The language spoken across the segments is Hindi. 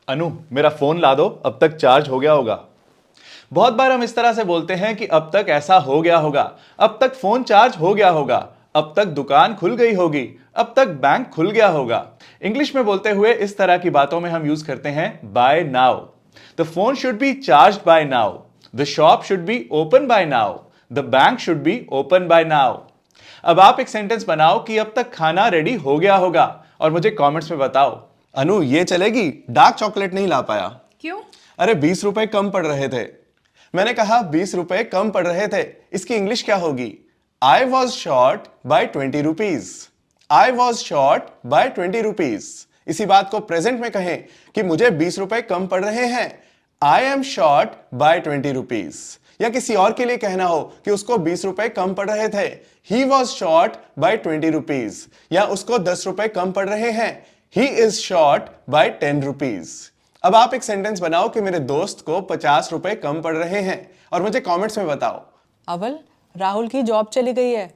अनु, मेरा फोन ला दो, अब तक चार्ज हो गया होगा। बहुत बार हम इस तरह से बोलते हैं कि अब तक ऐसा हो गया होगा, अब तक फोन चार्ज हो गया होगा, अब तक दुकान खुल गई होगी, अब तक बैंक खुल गया होगा। इंग्लिश में बोलते हुए इस तरह की बातों में हम यूज करते हैं by now. The phone should be charge by now, the shop should be open by now, the bank should be open by now. अब आप एक सेंटेंस बनाओ कि अब तक खाना रेडी हो गया होगा और मुझे कमेंट्स में बताओ। अनु, ये चलेगी? डार्क चॉकलेट नहीं ला पाया। क्यों? अरे 20 रुपए कम पड़ रहे थे। मैंने कहा 20 रुपए कम पड़ रहे थे, इसकी इंग्लिश क्या होगी? I was short by 20 rupees. I was short by 20 rupees. इसी बात को प्रेजेंट में कहें कि मुझे 20 रुपए कम पड़ रहे हैं, I am short by 20 rupees. या किसी और के लिए कहना हो कि उसको 20 रुपए कम पड़ रहे थे, he was short by 20 rupees. या उसको 10 रुपए कम पड़ रहे हैं, he is short by 10 rupees. अब आप एक सेंटेंस बनाओ कि मेरे दोस्त को 50 रुपए कम पड़ रहे हैं और मुझे कमेंट्स में बताओ। अवल, राहुल की जॉब चली गई है।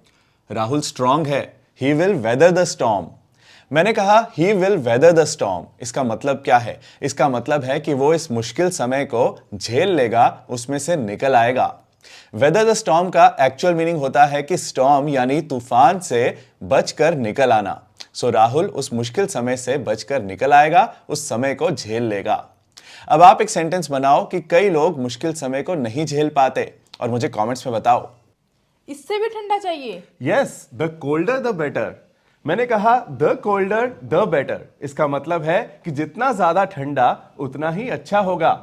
राहुल स्ट्रांग है, he will whether the storm. मैंने कहा he will whether the storm. इसका मतलब क्या है? इसका मतलब है कि वो इस मुश्किल समय को झेल लेगा, उसमें से निकल आएगा। वेदर द स्टॉर्म का एक्चुअल मीनिंग होता है कि स्टॉर्म यानी तूफान से बचकर निकल आना। सो राहुल उस मुश्किल समय से बचकर निकल आएगा, उस समय को झेल लेगा। अब आप एक सेंटेंस बनाओ कि कई लोग मुश्किल समय को नहीं झेल पाते और मुझे कमेंट्स में बताओ। इससे भी ठंडा चाहिए। Yes, the colder the better. मैंने कहा द कोल्डर द बेटर। इसका मतलब है कि जितना ज्यादा ठंडा उतना ही अच्छा होगा।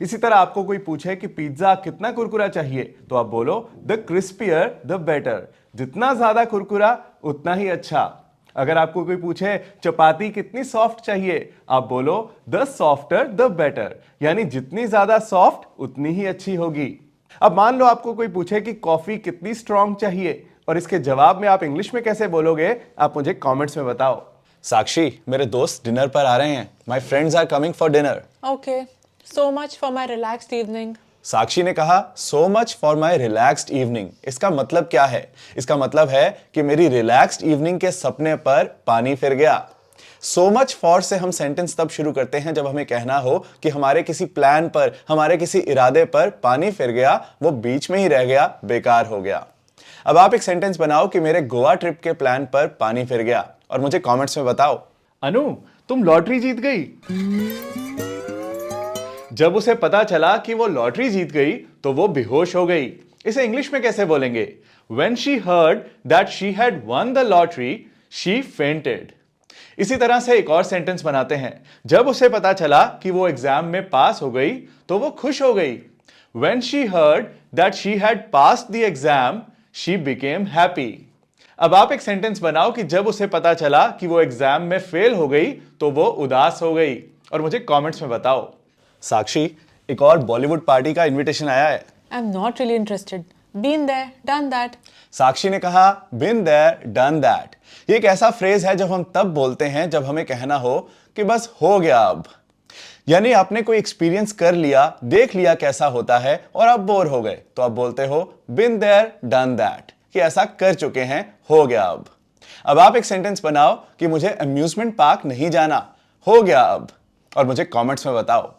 इसी तरह आपको कोई पूछे कि पिज्जा कितना कुरकुरा चाहिए, तो आप बोलो द क्रिस्पियर द बेटर। जितना ज्यादा कुरकुरा उतना ही अच्छा। अगर आपको कोई पूछे चपाती कितनी सॉफ्ट चाहिए, आप बोलो द सॉफ्टर द बेटर, यानी जितनी ज्यादा सॉफ्ट उतनी ही अच्छी होगी। अब मान लो आपको कोई पूछे कि कॉफी कितनी स्ट्रांग चाहिए, और इसके जवाब में आप इंग्लिश में कैसे बोलोगे, आप मुझे कमेंट्स में बताओ। साक्षी, मेरे दोस्त डिनर पर आ रहे हैं। My friends are coming for dinner. Okay, so much for my relaxed evening. Sakshi ने कहा so much for my relaxed evening. इसका मतलब क्या है? इसका मतलब है कि मेरी रिलैक्स्ड इवनिंग के सपने पर पानी फिर गया। सो मच फॉर से हम सेंटेंस तब शुरू करते हैं जब हमें कहना हो कि हमारे किसी प्लान पर, हमारे किसी इरादे पर पानी फिर गया, वो बीच में ही रह गया, बेकार हो गया। अब आप एक सेंटेंस बनाओ कि मेरे गोवा ट्रिप के प्लान पर पानी फिर गया और मुझे कमेंट्स में बताओ। अनु, तुम लॉटरी जीत गई। जब उसे पता चला कि वो लॉटरी जीत गई तो वो बेहोश हो गई। इसे इंग्लिश में कैसे बोलेंगे? When she heard that she had won the lottery, she fainted. इसी तरह से एक और सेंटेंस बनाते हैं। जब उसे पता चला कि वो एग्जाम में पास हो गई तो वो खुश हो गई। When she heard that she had passed the exam, she became happy. अब आप एक सेंटेंस बनाओ कि जब उसे पता चला कि वो एग्जाम में फेल हो गई तो वो उदास हो गई, और मुझे कमेंट्स में बताओ। साक्षी, एक और बॉलीवुड पार्टी का इनविटेशन आया है। I am not really interested. Been there, done that. Sakshi ने कहा बिन देयर डन दैट। ये एक ऐसा फ्रेज है जब हम तब बोलते हैं जब हमें कहना हो कि बस हो गया अब। यानी आपने कोई एक्सपीरियंस कर लिया, देख लिया कैसा होता है और आप बोर हो गए, तो आप बोलते हो बिन देयर डन दैट, कि ऐसा कर चुके हैं, हो गया अब। अब आप एक सेंटेंस बनाओ कि मुझे अम्यूजमेंट पार्क नहीं जाना, हो गया अब, और मुझे कमेंट्स में बताओ।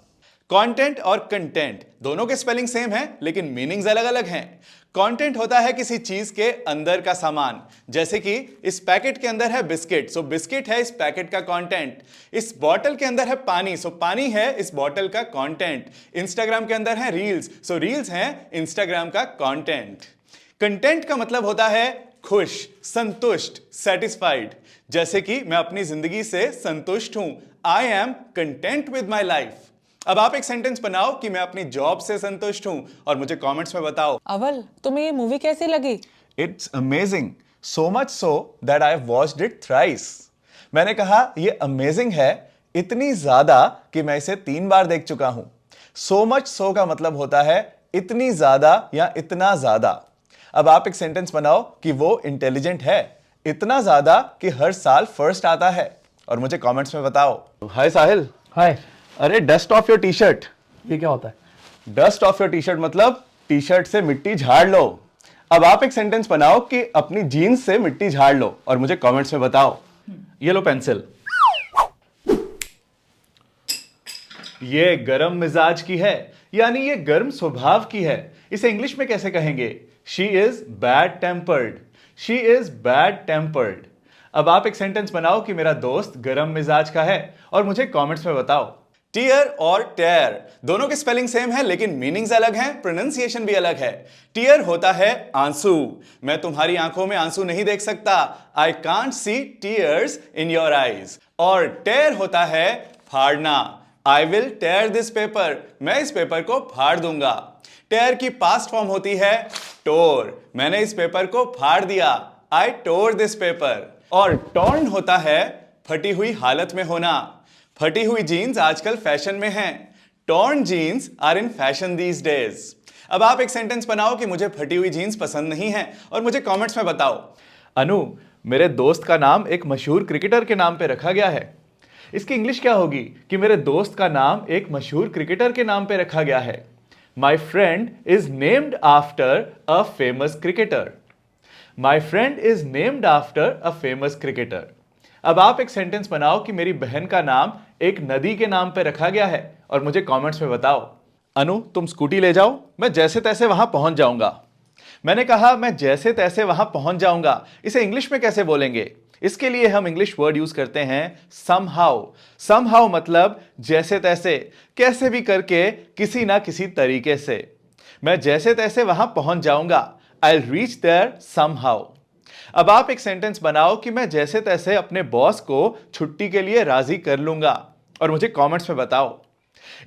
कंटेंट और कंटेंट दोनों के स्पेलिंग सेम है लेकिन मीनिंग्स अलग अलग हैं। कंटेंट होता है किसी चीज के अंदर का सामान, जैसे कि इस पैकेट के अंदर है बिस्किट, सो बिस्किट है इस पैकेट का कंटेंट। इस बॉटल के अंदर है पानी, सो पानी है इस बॉटल का कंटेंट। इंस्टाग्राम के अंदर है रील्स, सो रील्स हैं इंस्टाग्राम का कंटेंट। कंटेंट का मतलब होता है खुश, संतुष्ट, सेटिस्फाइड। जैसे कि मैं अपनी जिंदगी से संतुष्ट हूं, I am content with my life. अब आप एक सेंटेंस बनाओ कि मैं अपनी जॉब से संतुष्ट हूं और मुझे कमेंट्स में बताओ। अवल, तुम्हें ये मूवी कैसी लगी? It's amazing, so much so that I watched it thrice. मैंने कहा ये अमेजिंग है, इतनी ज्यादा कि मैं इसे 3 बार देख चुका हूं। सो मच सो का मतलब होता है इतनी ज्यादा या इतना ज्यादा। अब आप एक सेंटेंस बनाओ कि वो इंटेलिजेंट है, इतना ज्यादा कि हर साल फर्स्ट आता है, और मुझे कमेंट्स में बताओ। हाय साहिल। हाय। अरे dust of your T shirt. ये क्या होता है? Dust of your T shirt मतलब टी शर्ट से मिट्टी झाड़ लो। अब आप एक सेंटेंस बनाओ कि अपनी जीन्स से मिट्टी झाड़ लो, और मुझे कमेंट्स में बताओ। ये लो पेंसिल। ये गरम मिजाज की है, यानी ये गर्म स्वभाव की है। इसे इंग्लिश में कैसे कहेंगे? She is bad tempered. She is bad tempered. अब आप एक सेंटेंस बनाओ कि मेरा दोस्त गरम मिजाज का है और मुझे कमेंट्स में बताओ। टीयर और टेयर दोनों के स्पेलिंग सेम है, लेकिन मीनिंग्स अलग हैं, प्रोनाउंसिएशन भी अलग है। टीयर होता है आंसू। मैं तुम्हारी आंखों में आंसू नहीं देख सकता। I can't see tears in your eyes. और टेयर होता है फाड़ना। I will tear this paper. मैं इस पेपर को फाड़ दूंगा। टेयर की पास्ट फॉर्म होती है टोर। मैंने इस पेपर को फाड़ दिया। आई टोर दिस पेपर। और टॉर्न होता है फटी हुई हालत में होना। फटी हुई जीन्स आजकल फैशन में हैं। Torn jeans are in fashion these days. अब आप एक सेंटेंस बनाओ कि मुझे फटी हुई जीन्स पसंद नहीं है और मुझे कमेंट्स में बताओ। अनु, मेरे दोस्त का नाम एक मशहूर क्रिकेटर के नाम पे रखा गया है। इसकी इंग्लिश क्या होगी कि मेरे दोस्त का नाम एक मशहूर क्रिकेटर के नाम पे रखा गया है? My friend is named after a famous cricketer. My friend is named after a famous cricketer. अब आप एक सेंटेंस बनाओ कि मेरी बहन का नाम एक नदी के नाम पे रखा गया है और मुझे कमेंट्स में बताओ। अनु, तुम स्कूटी ले जाओ, मैं जैसे तैसे वहां पहुंच जाऊंगा। मैंने कहा मैं जैसे तैसे वहां पहुंच जाऊंगा। इसे इंग्लिश में कैसे बोलेंगे? इसके लिए हम इंग्लिश वर्ड यूज करते हैं समहाउ। समहाउ मतलब जैसे तैसे, कैसे भी करके, किसी ना किसी तरीके से। मैं जैसे तैसे वहां पहुंच जाऊंगा। I reach there somehow. अब आप एक सेंटेंस बनाओ कि मैं जैसे तैसे अपने बॉस को छुट्टी के लिए राजी कर लूंगा और मुझे कमेंट्स में बताओ।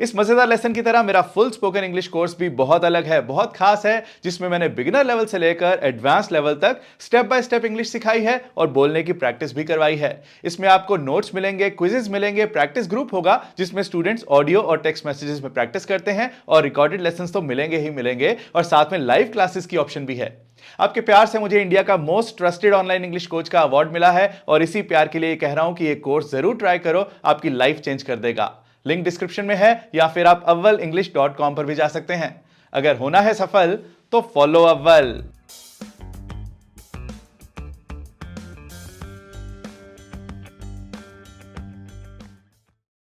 इस मजेदार लेसन की तरह मेरा फुल स्पोकन इंग्लिश कोर्स भी बहुत अलग है, बहुत खास है, जिसमें मैंने बिगिनर लेवल से लेकर एडवांस लेवल तक स्टेप बाय स्टेप इंग्लिश सिखाई है और बोलने की प्रैक्टिस भी करवाई है। इसमें आपको नोट्स मिलेंगे, क्विजेस मिलेंगे, प्रैक्टिस ग्रुप होगा जिसमें स्टूडेंट्स ऑडियो और टेक्स्ट मैसेजेस में प्रैक्टिस करते हैं और रिकॉर्डेड लेसन तो मिलेंगे ही मिलेंगे, और साथ में लाइव क्लासेस की ऑप्शन भी है। आपके प्यार से मुझे इंडिया का most trusted online English coach का अवार्ड मिला है और इसी प्यार के लिए कह रहा हूं कि ये कोर्स जरूर ट्राई करो, आपकी लाइफ चेंज कर देगा। लिंक डिस्क्रिप्शन में है या फिर आप avvalenglish.com पर भी जा सकते हैं। अगर होना है सफल तो फॉलो अव्वल।